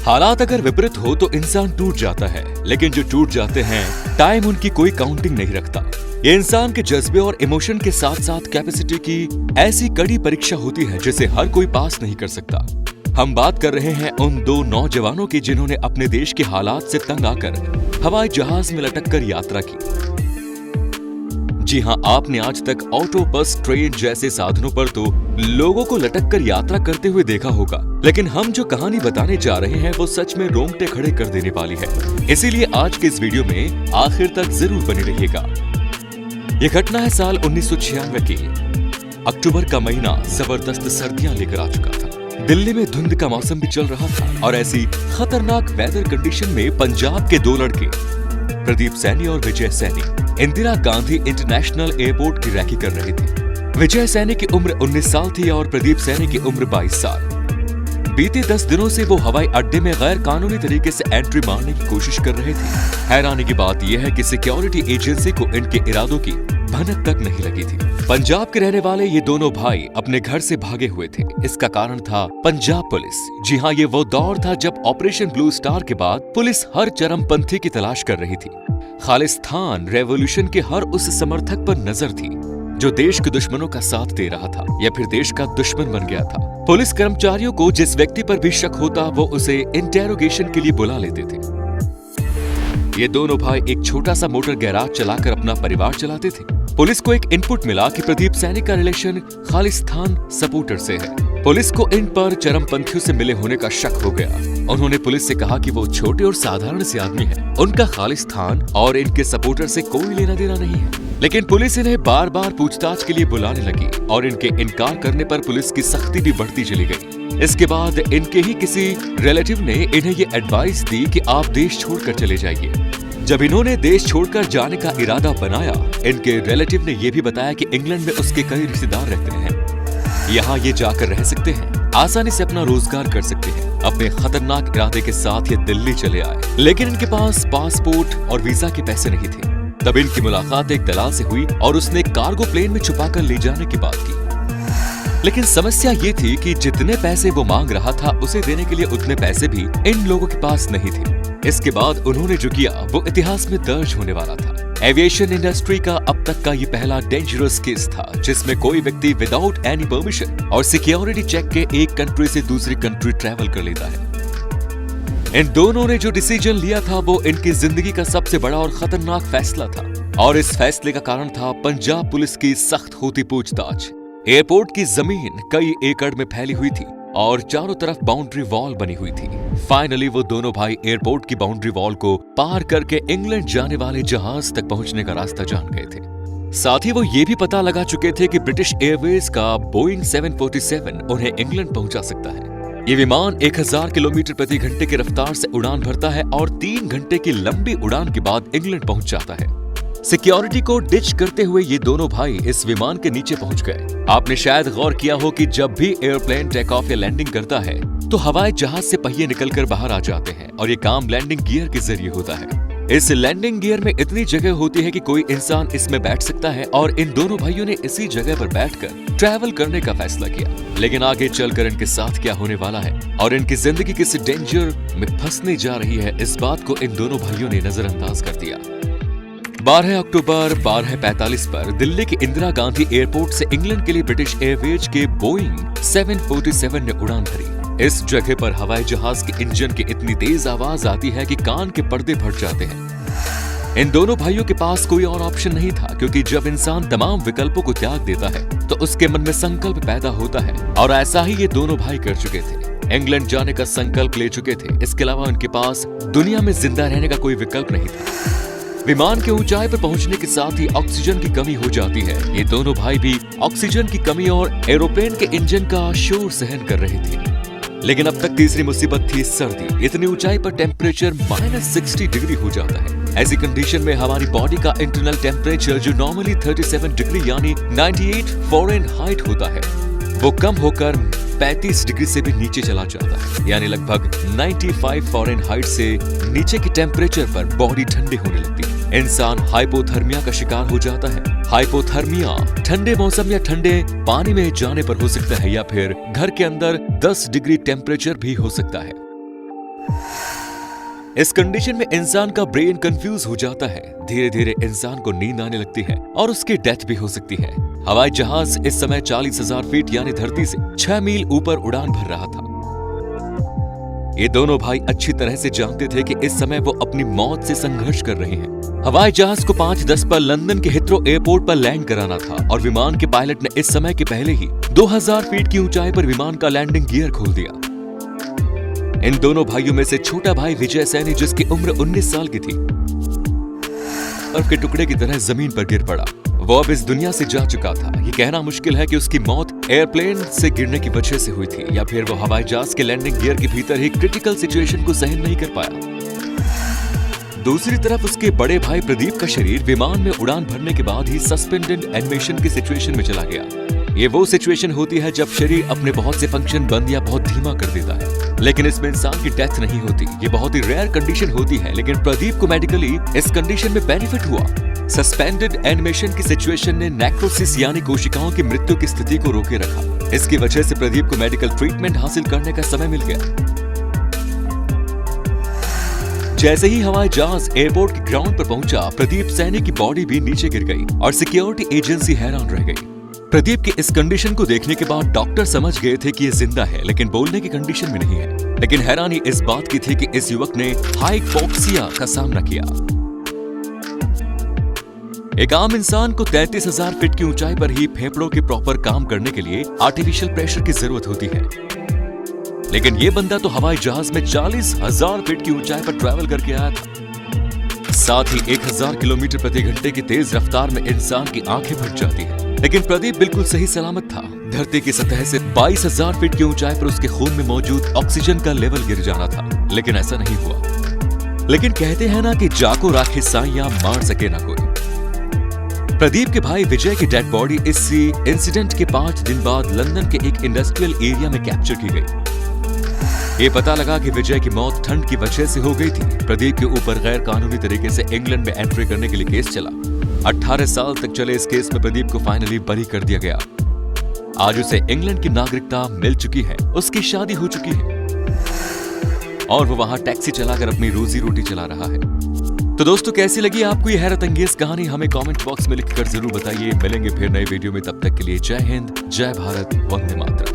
हालात अगर विपरीत हो तो इंसान टूट जाता है, लेकिन जो टूट जाते हैं टाइम उनकी कोई काउंटिंग नहीं रखता। ये इंसान के जज्बे और इमोशन के साथ साथ कैपेसिटी की ऐसी कड़ी परीक्षा होती है जिसे हर कोई पास नहीं कर सकता। हम बात कर रहे हैं उन दो नौजवानों की जिन्होंने अपने देश के हालात से तंग आकर हवाई जहाज में लटक कर यात्रा की। जी हाँ, आपने आज तक ऑटो, बस, ट्रेन जैसे साधनों पर तो लोगों को लटक कर यात्रा करते हुए देखा होगा, लेकिन हम जो कहानी बताने जा रहे हैं वो सच में रोंगटे खड़े कर देने वाली है। इसीलिए आज के इस वीडियो में आखिर तक जरूर बने रहिएगा। ये घटना है साल 1996 की। अक्टूबर का महीना जबरदस्त सर्दियां लेकर आ चुका था। दिल्ली में धुंध का मौसम भी चल रहा था और ऐसी खतरनाक वेदर कंडीशन में पंजाब के दो लड़के प्रदीप सैनी और विजय सैनी इंदिरा गांधी इंटरनेशनल एयरपोर्ट की रैकी कर रहे थे। विजय सैनी की उम्र 19 साल थी और प्रदीप सैनी की उम्र 22 साल। बीते 10 दिनों से वो हवाई अड्डे में गैर कानूनी तरीके से एंट्री मारने की कोशिश कर रहे थे। हैरानी की बात यह है कि सिक्योरिटी एजेंसी को इनके इरादों की भनक तक नहीं लगी थी। पंजाब के रहने वाले ये दोनों भाई अपने घर से भागे हुए थे। इसका कारण था पंजाब पुलिस। जी हाँ, ये वो दौर था जब ऑपरेशन ब्लू स्टार के बाद पुलिस हर चरमपंथी की तलाश कर रही थी। खालिस्तान रेवोल्यूशन के हर उस समर्थक पर नजर थी जो देश के दुश्मनों का साथ दे रहा था या फिर देश का दुश्मन बन गया था। पुलिस कर्मचारियों को जिस व्यक्ति पर भी शक होता वो उसे इंटेरोगेशन के लिए बुला लेते थे। ये दोनों भाई एक छोटा सा मोटर गैराज चलाकर अपना परिवार चलाते थे। पुलिस को एक इनपुट मिला कि प्रदीप सैनी का रिलेशन खालिस्तान सपोर्टर से है। पुलिस को इन पर चरमपंथियों से मिले होने का शक हो गया। उन्होंने पुलिस से कहा कि वो छोटे और साधारण से आदमी हैं। उनका खालिस्तान और इनके सपोर्टर से कोई लेना देना नहीं है। लेकिन पुलिस इन्हें बार बार पूछताछ के लिए बुलाने लगी और इनके इनकार करने पर पुलिस की सख्ती भी बढ़ती चली गई। इसके बाद इनके ही किसी रिलेटिव ने इन्हें ये एडवाइस दी कि आप देश छोड़कर चले जाइए। जब इन्होंने देश छोड़कर जाने का इरादा बनाया, इनके रिलेटिव ने यह भी बताया कि इंग्लैंड में उसके कई रिश्तेदार रहते हैं, यहाँ ये जाकर रह सकते हैं, आसानी से अपना रोजगार कर सकते हैं। अपने खतरनाक इरादे के साथ ये दिल्ली चले आए, लेकिन इनके पास पासपोर्ट और वीजा के पैसे नहीं थे। तब इनकी मुलाकात एक दलाल से हुई और उसने कार्गो प्लेन में छुपाकर ले जाने की बात की। लेकिन समस्या ये थी कि जितने पैसे वो मांग रहा था उसे देने के लिए उतने पैसे भी इन लोगों के पास नहीं थे। इसके बाद उन्होंने जो किया वो इतिहास में दर्ज होने वाला था। एविएशन इंडस्ट्री का अब तक का ये पहला डेंजरस केस था जिसमें कोई व्यक्ति विदाउट एनी परमिशन और सिक्योरिटी चेक के एक कंट्री से दूसरी कंट्री ट्रैवल कर लेता है। इन दोनों ने जो डिसीजन लिया था वो इनकी जिंदगी का सबसे बड़ा और खतरनाक फैसला था और इस फैसले का कारण था पंजाब पुलिस की सख्त होती पूछताछ। एयरपोर्ट की जमीन कई एकड़ में फैली हुई थी और चारों तरफ बाउंड्री वॉल बनी हुई थी। फाइनली वो दोनों भाई एयरपोर्ट की बाउंड्री वॉल को पार करके इंग्लैंड जाने वाले जहाज तक पहुंचने का रास्ता जान गए थे। साथ ही वो ये भी पता लगा चुके थे कि ब्रिटिश एयरवेज का बोइंग 747 उन्हें इंग्लैंड पहुंचा सकता है। ये विमान 1000 किलोमीटर प्रति घंटे की रफ्तार से उड़ान भरता है और 3 घंटे की लंबी उड़ान के बाद इंग्लैंड पहुंच जाता है। सिक्योरिटी को डिच करते हुए ये दोनों भाई इस विमान के नीचे पहुंच गए। आपने शायद गौर किया हो कि जब भी एयरप्लेन टेक ऑफ या लैंडिंग करता है तो हवाई जहाज से पहिए निकलकर बाहर आ जाते हैं और ये काम लैंडिंग गियर के जरिए होता है। इस लैंडिंग गियर में इतनी जगह होती है कि कोई इंसान इसमें बैठ सकता है और इन दोनों भाइयों ने इसी जगह पर बैठकर ट्रैवल करने का फैसला किया। लेकिन आगे चलकर इनके साथ क्या होने वाला है और इनकी जिंदगी किस डेंजर में फंसने जा रही है, इस बात को इन दोनों भाइयों ने नजरअंदाज कर दिया। 12 अक्टूबर 12:45 पर दिल्ली के इंदिरा गांधी एयरपोर्ट से इंग्लैंड के लिए ब्रिटिश एयरवेज के बोइंग 747 ने उड़ान भरी। इस जगह पर हवाई जहाज के इंजन की इतनी तेज आवाज आती है कि कान के पर्दे फट जाते हैं। इन दोनों भाइयों के पास कोई और ऑप्शन नहीं था, क्योंकि जब इंसान तमाम विकल्पों को त्याग देता है तो उसके मन में संकल्प पैदा होता है और ऐसा ही ये दोनों भाई कर चुके थे। इंग्लैंड जाने का संकल्प ले चुके थे। इसके अलावा उनके पास दुनिया में जिंदा रहने का कोई विकल्प नहीं था। विमान के ऊंचाई पर पहुंचने के साथ ही ऑक्सीजन की कमी हो जाती है। ये दोनों भाई भी ऑक्सीजन की कमी और एरोप्लेन के इंजन का शोर सहन कर रहे थे। लेकिन अब तक तीसरी मुसीबत थी सर्दी। इतनी ऊंचाई पर टेम्परेचर -60 डिग्री हो जाता है। ऐसी कंडीशन में हमारी बॉडी का इंटरनल टेम्परेचर जो नॉर्मली 37 डिग्री यानी 98 फ़ारेनहाइट होता है, वो कम होकर 35 डिग्री से भी नीचे चला जाता है, यानी लगभग 95 फ़ारेनहाइट से नीचे के टेम्परेचर पर बॉडी ठंडी होने लगती है। इंसान हाइपोथर्मिया का शिकार हो जाता है। हाइपोथर्मिया ठंडे मौसम या ठंडे पानी में जाने पर हो सकता है या फिर घर के अंदर 10 डिग्री टेम्परेचर भी हो सकता है। इस कंडीशन में इंसान का ब्रेन कंफ्यूज हो जाता है। धीरे धीरे इंसान को नींद आने लगती है और उसकी डेथ भी हो सकती है। हवाई जहाज इस समय 40,000 फीट यानी धरती से 6 मील ऊपर उड़ान भर रहा था। ये दोनों भाई अच्छी तरह से जानते थे कि इस समय वो अपनी मौत से संघर्ष कर रहे हैं। हवाई जहाज को 5:10 पर लंदन के हिथ्रो एयरपोर्ट पर लैंड कराना था और विमान के पायलट ने इस समय के पहले ही 2000 फीट की ऊंचाई पर विमान का लैंडिंग गियर खोल दिया। इन दोनों भाइयों में से छोटा भाई विजय सैनी, जिसकी उम्र 19 साल की थी, बर्फ के टुकड़े की तरह जमीन पर गिर पड़ा। वो अब इस दुनिया से जा चुका था। ये कहना मुश्किल है कि उसकी मौत एयरप्लेन से गिरने की वजह से हुई थी या फिर वो हवाई जहाज के लैंडिंग गियर के भीतर ही क्रिटिकल सिचुएशन को सहन नहीं कर पाया। दूसरी तरफ उसके बड़े भाई प्रदीप का शरीर विमान में उड़ान भरने के बाद ही सस्पेंडेड एनिमेशन की सिचुएशन में चला गया। ये वो सिचुएशन होती है जब शरीर अपने बहुत से फंक्शन बंद या बहुत धीमा कर देता है, लेकिन इसमें इंसान की डेथ नहीं होती। ये बहुत ही रेयर कंडीशन होती है, लेकिन प्रदीप को मेडिकली इस कंडीशन में बेनिफिट हुआ। सस्पेंडेड एनिमेशन की सिचुएशन ने नेक्रोसिस यानी कोशिकाओं की मृत्यु की स्थिति को रोके रखा। इसकी वजह से प्रदीप को मेडिकल ट्रीटमेंट हासिल करने का समय मिल गया। जैसे ही हवाई जहाज एयरपोर्ट के ग्राउंड पर पहुंचा, प्रदीप सैनी की बॉडी भी नीचे गिर गई और सिक्योरिटी एजेंसी हैरान रह गई। प्रदीप की इस कंडीशन को देखने के बाद डॉक्टर समझ गए थे कि ये जिंदा है, लेकिन बोलने की कंडीशन में नहीं है। लेकिन हैरानी इस बात की थी कि इस युवक ने हाइपोक्सिया का सामना किया। एक आम इंसान को 33,000 फीट की ऊंचाई पर ही फेफड़ों के प्रॉपर काम करने के लिए आर्टिफिशियल प्रेशर की जरूरत होती है, लेकिन ये बंदा तो हवाई जहाज में 40,000 फीट की ऊंचाई पर ट्रैवल करके आया था। साथ ही 1000 किलोमीटर प्रति घंटे की तेज रफ्तार में इंसान की आंखें फट जाती है। लेकिन प्रदीप बिल्कुल सही सलामत था। धरती की सतह से 22,000 फीट की ऊंचाई पर उसके खून में मौजूद ऑक्सीजन का लेवल गिर जाना था, लेकिन ऐसा नहीं हुआ। लेकिन कहते हैं ना कि जाको राखे साइयां मार सके ना कोई। प्रदीप के भाई विजय की डेड बॉडी इस इंसिडेंट के 5 दिन बाद लंदन के एक इंडस्ट्रियल एरिया में कैप्चर की गई। ये पता लगा कि विजय की मौत ठंड की वजह से हो गई थी। प्रदीप के ऊपर गैर कानूनी तरीके से इंग्लैंड में एंट्री करने के लिए केस चला। 18 साल तक चले इस केस में प्रदीप को फाइनली बरी कर दिया गया। आज उसे इंग्लैंड की नागरिकता मिल चुकी है, उसकी शादी हो चुकी है और वो वहां टैक्सी चलाकर अपनी रोजी रोटी चला रहा है। तो दोस्तों, कैसी लगी आपको ये हैरत अंगेज कहानी? हमें कमेंट बॉक्स में लिखकर जरूर बताइए। मिलेंगे फिर नई वीडियो में, तब तक के लिए जय हिंद, जय भारत, वंदे मातरम।